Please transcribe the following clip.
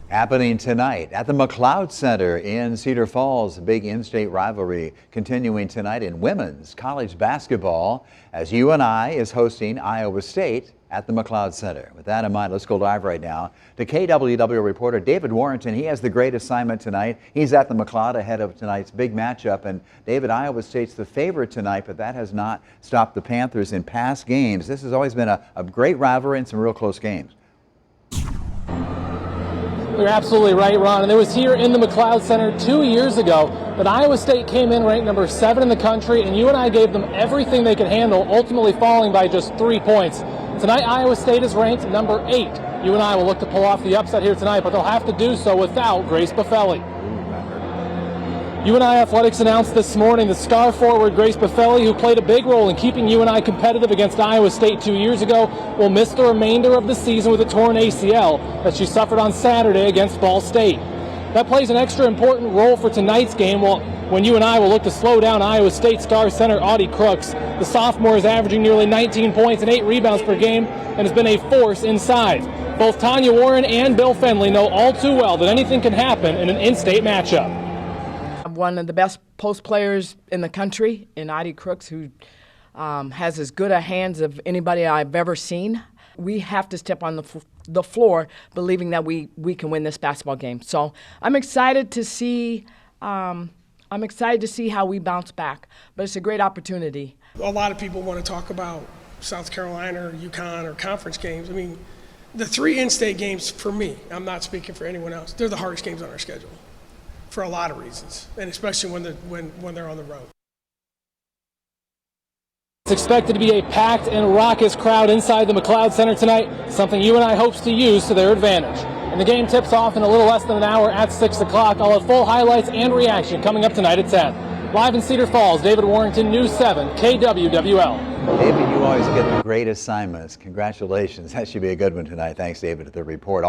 Happening tonight at the McLeod Center in Cedar Falls. A big in-state rivalry continuing tonight in women's college basketball as UNI is hosting Iowa State at the McLeod Center. With that in mind, let's go live right now to KWW reporter David Warrington. He has the great assignment tonight. He's at the McLeod ahead of tonight's big matchup. And David, Iowa State's the favorite tonight, but that has not stopped the Panthers in past games. This has always been a great rivalry and some real close games. You're absolutely right, Ron. And it was here in the McLeod Center 2 years ago that Iowa State came in ranked number 7 in the country, and UNI gave them everything they could handle, ultimately falling by just 3 points. Tonight, Iowa State is ranked number 8. UNI will look to pull off the upset here tonight, but they'll have to do so without Grace Boffeli. UNI Athletics announced this morning that star forward Grace Boffeli, who played a big role in keeping UNI competitive against Iowa State 2 years ago, will miss the remainder of the season with a torn ACL that she suffered on Saturday against Ball State. That plays an extra important role for tonight's game when UNI will look to slow down Iowa State star center Audie Crooks. The sophomore is averaging nearly 19 points and 8 rebounds per game and has been a force inside. Both Tanya Warren and Bill Fenley know all too well that anything can happen in an in-state matchup. One of the best post players in the country in Audie Crooks, who has as good a hands of anybody I've ever seen. We have to step on the floor believing that we can win this basketball game. So I'm excited to see how we bounce back, but it's a great opportunity. A lot of people want to talk about South Carolina or UConn or conference games. I mean, the 3 in-state games for me, I'm not speaking for anyone else, they're the hardest games on our schedule. For a lot of reasons, and especially when they're on the road. It's expected to be a packed and raucous crowd inside the McLeod Center tonight, something UNI hopes to use to their advantage. And the game tips off in a little less than an hour at 6 o'clock. I'll have full highlights and reaction coming up tonight at 10. Live in Cedar Falls, David Warrington, News 7, KWWL. David, you always get the great assignments. Congratulations. That should be a good one tonight. Thanks, David, for the report.